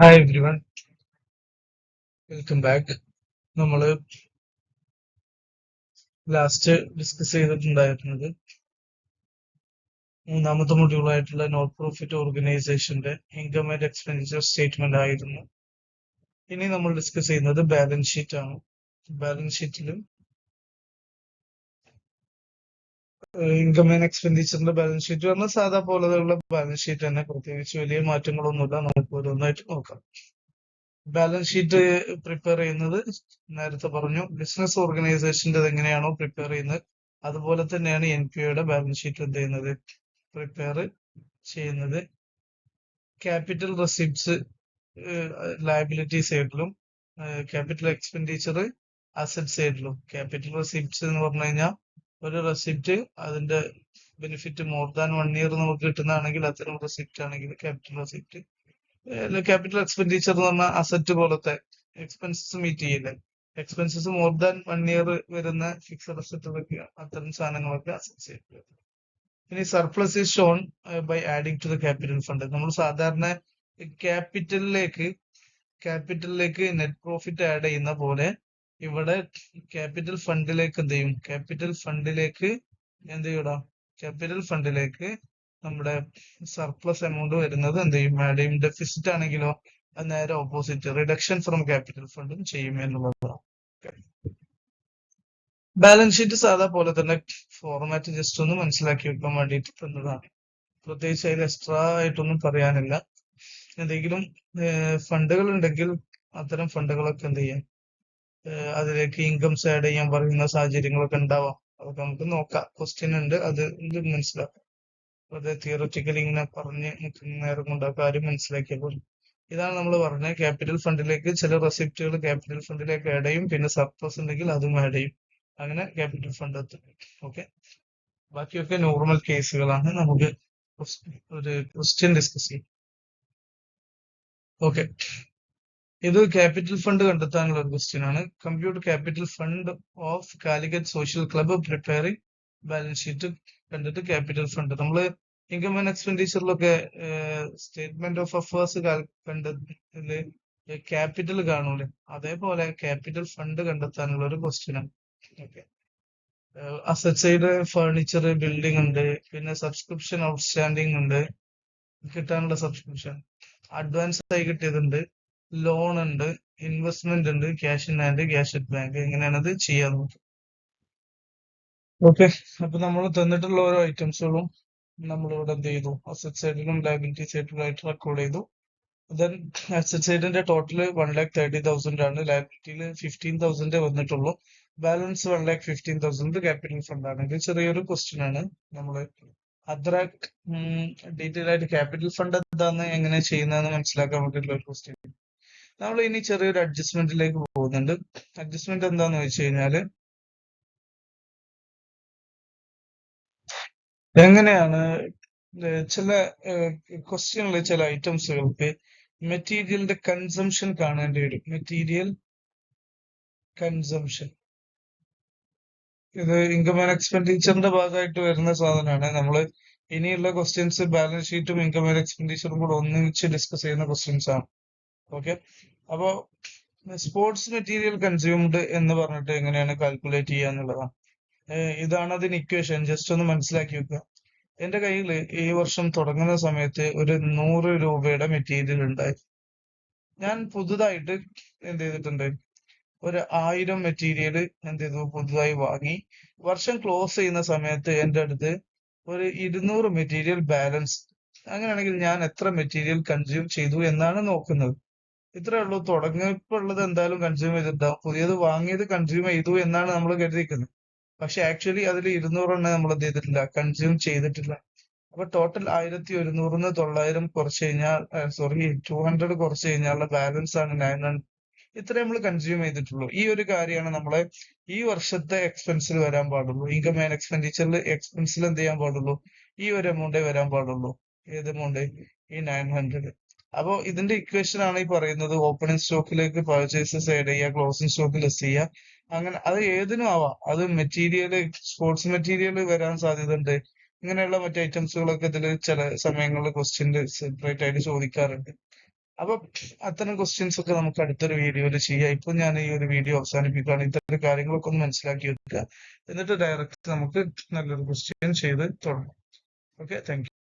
Hi everyone, welcome back. നമ്മള് last discuss ചെയ്തിട്ടുണ്ടായിരുന്നത് മൂന്നാമത്തെ മൊഡ്യൂളായിട്ടുള്ള നോട്ട് പ്രോഫിറ്റ് ഓർഗനൈസേഷന്റെ ഇൻകം ആൻഡ് എക്സ്പെൻഡിച്ചർ സ്റ്റേറ്റ്മെന്റ് ആയിരുന്നു. ഇനി നമ്മൾ ഡിസ്കസ് ചെയ്യുന്നത് ബാലൻസ് ഷീറ്റ് ആണ്. ബാലൻസ് ഷീറ്റിലും ഇൻകം ആൻഡ് എക്സ്പെൻഡിച്ചറിന്റെ ബാലൻസ് ഷീറ്റ് പറഞ്ഞാൽ സാധാ പോലെയുള്ള ബാലൻസ് ഷീറ്റ് തന്നെ, പ്രത്യേകിച്ച് വലിയ മാറ്റങ്ങളൊന്നുമില്ല. നമുക്ക് ഓരോന്നായിട്ട് നോക്കാം. ബാലൻസ് ഷീറ്റ് പ്രിപ്പയർ ചെയ്യുന്നത് നേരത്തെ പറഞ്ഞു, ബിസിനസ് ഓർഗനൈസേഷന്റെ എങ്ങനെയാണോ പ്രിപ്പയർ ചെയ്യുന്നത് അതുപോലെ തന്നെയാണ് NPOയുടെ ബാലൻസ് ഷീറ്റ് എന്ത് ചെയ്യുന്നത്, പ്രിപ്പയർ ചെയ്യുന്നത്. ക്യാപിറ്റൽ റെസിപ്റ്റ്സ് ലയബിലിറ്റി സൈഡിലും ക്യാപിറ്റൽ എക്സ്പെൻഡിച്ചർ അസറ്റ് സൈഡിലും. ക്യാപിറ്റൽ റെസിപ്റ്റ്സ് എന്ന് പറഞ്ഞു കഴിഞ്ഞാൽ ഒരു റെസിപ്റ്റ് അതിന്റെ ബെനിഫിറ്റ് മോർ ദാൻ 1 ഇയർ നമുക്ക് കിട്ടുന്നതാണെങ്കിൽ അത്തരം റെസിപ്റ്റ് ആണെങ്കിൽ ക്യാപിറ്റൽ റെസിപ്റ്റ്. ക്യാപിറ്റൽ എക്സ്പെൻഡിച്ചർ എന്ന് പറഞ്ഞാൽ അസറ്റ് പോലത്തെ എക്സ്പെൻസസ് മീറ്റ് ചെയ്യില്ലേ, എക്സ്പെൻസസ് മോർ ദാൻ 1 ഇയർ വരുന്ന ഫിക്സഡ് അസറ്റുകളൊക്കെ, അത്തരം സാധനങ്ങളൊക്കെ അസറ്റ് സൈഡിൽ. ഇനി surplus is shown by adding to the capital fund. നമ്മൾ സാധാരണ ക്യാപിറ്റലിലേക്ക് നെറ്റ് പ്രോഫിറ്റ് ആഡ് ചെയ്യുന്ന പോലെ ഇവിടെ ക്യാപിറ്റൽ ഫണ്ടിലേക്ക് എന്ത് ചെയ്യും, ക്യാപിറ്റൽ ഫണ്ടിലേക്ക് നമ്മുടെ സർപ്ലസ് എമൗണ്ട് വരുന്നത് എന്ത് ചെയ്യും, ആഡ് ചെയ്യും. ഡെഫിസിറ്റ് ആണെങ്കിലോ അത് നേരെ ഓപ്പോസിറ്റ്, റിഡക്ഷൻ ഫ്രം ക്യാപിറ്റൽ ഫണ്ടും ചെയ്യും എന്നുള്ളതാണ്. ബാലൻസ് ഷീറ്റ് സാധാ പോലെ തന്നെ ഫോർമാറ്റ് ജസ്റ്റ് ഒന്ന് മനസ്സിലാക്കി വെക്കാൻ വേണ്ടിയിട്ട് തന്നതാണ്. പ്രത്യേകിച്ച് അതിൽ എക്സ്ട്രാ ആയിട്ടൊന്നും പറയാനില്ല. എന്തെങ്കിലും ഫണ്ടുകൾ ഉണ്ടെങ്കിൽ അത്തരം ഫണ്ടുകളൊക്കെ എന്ത് ചെയ്യാം, അതിലേക്ക് ഇൻകംസ് ആഡ് ചെയ്യാൻ പറയുന്ന സാഹചര്യങ്ങളൊക്കെ ഉണ്ടാവാം. അതൊക്കെ നമുക്ക് നോക്കാം. ക്വസ്റ്റ്യൻ ഉണ്ട്, അത് മനസ്സിലാക്കാം. അത് തിയററ്റിക്കലി ഇങ്ങനെ പറഞ്ഞ് നേരം കൊണ്ട് ആ കാര്യം മനസ്സിലാക്കിയപ്പോൾ ഇതാണ് നമ്മൾ പറഞ്ഞത്. ക്യാപിറ്റൽ ഫണ്ടിലേക്ക് ചില റെസിപ്റ്റുകൾ ക്യാപിറ്റൽ ഫണ്ടിലേക്ക് ആഡ് ചെയ്യും, പിന്നെ സർപ്ലസ് ഉണ്ടെങ്കിൽ അതും ആഡ് ചെയ്യും. അങ്ങനെ ക്യാപിറ്റൽ ഫണ്ട് എത്തും. ഓക്കെ, ബാക്കിയൊക്കെ നോർമൽ കേസുകളാണ്. നമുക്ക് ഒരു ക്വസ്റ്റ്യൻ ഡിസ്കസ് ചെയ്യും. ഓക്കെ, ഇത് ക്യാപിറ്റൽ ഫണ്ട് കണ്ടെത്താനുള്ള ഒരു ക്വസ്റ്റ്യൻ ആണ്. Compute capital fund of Calicut social club preparing balance sheet കണ്ടിട്ട് ക്യാപിറ്റൽ ഫണ്ട്. നമ്മള് ഇൻകം ആൻഡ് എക്സ്പെൻഡിച്ചറിലൊക്കെ സ്റ്റേറ്റ്മെന്റ് ഓഫ് അഫേഴ്സ് കണ്ടതില് ക്യാപിറ്റൽ കാണൂലേ, അതേപോലെ ക്യാപിറ്റൽ ഫണ്ട് കണ്ടെത്താനുള്ള ഒരു ക്വസ്റ്റ്യൻ ആണ്. Okay, asset side furniture, building ഉണ്ട്, പിന്നെ സബ്സ്ക്രിപ്ഷൻ ഔട്ട്സ്റ്റാൻഡിംഗ് ഉണ്ട്, കിട്ടാനുള്ള സബ്സ്ക്രിപ്ഷൻ, അഡ്വാൻസ് ആയി കിട്ടിയതുണ്ട്, ലോൺ ഉണ്ട്, ഇൻവെസ്റ്റ്മെന്റ് ഉണ്ട്, cash in hand, cash at bank. എങ്ങനെയാണ് അത് ചെയ്യാൻ നോക്കുക. ഓക്കെ, അപ്പൊ നമ്മൾ തന്നിട്ടുള്ള ഓരോ ഐറ്റംസുകളും നമ്മളിവിടെ എന്ത് ചെയ്തു, അസറ്റ് സൈഡിലും ലയബിലിറ്റി സൈഡിലും ആയിട്ട് റെക്കോർഡ് ചെയ്തു. ദെൻ അസറ്റ് സൈഡിന്റെ ടോട്ടൽ 1,30,000 ആണ്, ലയബിലിറ്റിയിൽ 15,000 വന്നിട്ടുള്ളൂ. ബാലൻസ് 1,15,000 ക്യാപിറ്റൽ ഫണ്ട് ആണ്. ഇത് ചെറിയൊരു ക്വസ്റ്റ്യൻ ആണ്. നമ്മള് അത്ര ഡീറ്റെയിൽ ആയിട്ട് ക്യാപിറ്റൽ ഫണ്ട് എന്താന്ന് എങ്ങനെ ചെയ്യുന്നതെന്ന് മനസ്സിലാക്കാൻ വേണ്ടിയിട്ടുള്ള ഒരു ക്വസ്റ്റ്യൻ. നമ്മൾ ഇനി ചെറിയൊരു അഡ്ജസ്റ്റ്മെന്റിലേക്ക് പോകുന്നുണ്ട്. അഡ്ജസ്റ്റ്മെന്റ് എന്താന്ന് വെച്ച് കഴിഞ്ഞാല്, എങ്ങനെയാണ് ചില ക്വസ്റ്റ്യനിൽ ചില ഐറ്റംസുകൾക്ക് മെറ്റീരിയലിന്റെ കൺസംഷൻ കാണേണ്ടി വരും. മെറ്റീരിയൽ കൺസംഷൻ, ഇത് ഇൻകം ആൻഡ് എക്സ്പെൻഡിച്ചറിന്റെ ഭാഗമായിട്ട് വരുന്ന സാധനമാണ്. നമ്മൾ ഇനിയുള്ള ക്വസ്റ്റ്യൻസ് ബാലൻസ് ഷീറ്റും ഇൻകം ആൻഡ് എക്സ്പെൻഡിച്ചറും കൂടെ ഒന്നിച്ച് ഡിസ്കസ് ചെയ്യുന്ന ക്വസ്റ്റ്യൻസ് ആണ്. ഓക്കെ, അപ്പോ സ്പോർട്സ് മെറ്റീരിയൽ കൺസ്യൂംഡ് എന്ന് പറഞ്ഞിട്ട് എങ്ങനെയാണ് കാൽക്കുലേറ്റ് ചെയ്യുക എന്നുള്ളതാണ്. ഇതാണ് അതിന് ഇക്വേഷൻ. ജസ്റ്റ് ഒന്ന് മനസ്സിലാക്കി വെക്കുക. എന്റെ കയ്യിൽ ഈ വർഷം തുടങ്ങുന്ന സമയത്ത് ഒരു 100 രൂപയുടെ മെറ്റീരിയൽ ഉണ്ടായി. ഞാൻ പുതുതായിട്ട് എന്ത് ചെയ്തിട്ടുണ്ട്, ഒരു 1000 മെറ്റീരിയൽ എന്ത് ചെയ്തു, പുതുതായി വാങ്ങി. വർഷം ക്ലോസ് ചെയ്യുന്ന സമയത്ത് എന്റെ അടുത്ത് ഒരു 200 മെറ്റീരിയൽ ബാലൻസ്. അങ്ങനെയാണെങ്കിൽ ഞാൻ എത്ര മെറ്റീരിയൽ കൺസ്യൂം ചെയ്തു എന്നാണ് നോക്കുന്നത്. ഇത്രേ ഉള്ളൂ. തുടങ്ങിയപ്പോൾ ഉള്ളത് എന്തായാലും കൺസ്യൂം ചെയ്തിട്ടുണ്ടാവും, പുതിയത് വാങ്ങിയത് കൺസ്യൂം ചെയ്തു എന്നാണ് നമ്മൾ കരുതിയിരിക്കുന്നത്. പക്ഷെ ആക്ച്വലി അതിൽ 200 എണ്ണം നമ്മൾ എന്ത് ചെയ്തിട്ടില്ല, കൺസ്യൂം ചെയ്തിട്ടില്ല. അപ്പൊ ടോട്ടൽ 1,100 900 കുറച്ച് കഴിഞ്ഞാൽ, 200 കുറച്ച് കഴിഞ്ഞാലുള്ള ബാലൻസ് ആണ് 900. ഇത്ര നമ്മൾ കൺസ്യൂം ചെയ്തിട്ടുള്ളൂ. ഈ ഒരു കാര്യമാണ് നമ്മളെ ഈ വർഷത്തെ എക്സ്പെൻസിൽ വരാൻ പാടുള്ളൂ. ഇൻകം ആൻഡ് എക്സ്പെൻഡിച്ചറിൽ എക്സ്പെൻസിൽ എന്ത് ചെയ്യാൻ പാടുള്ളൂ, ഈ ഒരു എമൗണ്ടേ വരാൻ പാടുള്ളൂ. ഏത് എമൗണ്ട്, ഈ 900. അപ്പോ ഇതിന്റെ ഇക്വേഷൻ ആണ് ഈ പറയുന്നത്. ഓപ്പണിംഗ് സ്റ്റോക്കിലേക്ക് പർച്ചേസസ് ആഡ് ചെയ്യുക, ക്ലോസിംഗ് സ്റ്റോക്ക് ലെസ് ചെയ്യുക. അങ്ങനെ അത് ഏതിനും ആവാം. അത് മെറ്റീരിയൽ, സ്പോർട്സ് മെറ്റീരിയൽ വരാൻ സാധ്യതയുണ്ട്. ഇങ്ങനെയുള്ള മറ്റു ഐറ്റംസുകളൊക്കെ ഇതിൽ ചില സമയങ്ങളിൽ ക്വസ്റ്റ്യൻ സെപ്പറേറ്റ് ആയിട്ട് ചോദിക്കാറുണ്ട്. അപ്പൊ അത്തരം ക്വസ്റ്റ്യൻസ് ഒക്കെ നമുക്ക് അടുത്തൊരു വീഡിയോയിൽ ചെയ്യാം. ഇപ്പൊ ഞാൻ ഈ ഒരു വീഡിയോ അവസാനിപ്പിക്കുകയാണ്. ഇത്തരം കാര്യങ്ങളൊക്കെ ഒന്ന് മനസ്സിലാക്കി വെക്കുക. എന്നിട്ട് ഡയറക്റ്റ് നമുക്ക് നല്ലൊരു ക്വസ്റ്റ്യൻ ചെയ്ത് തുടങ്ങാം. Okay, thank you.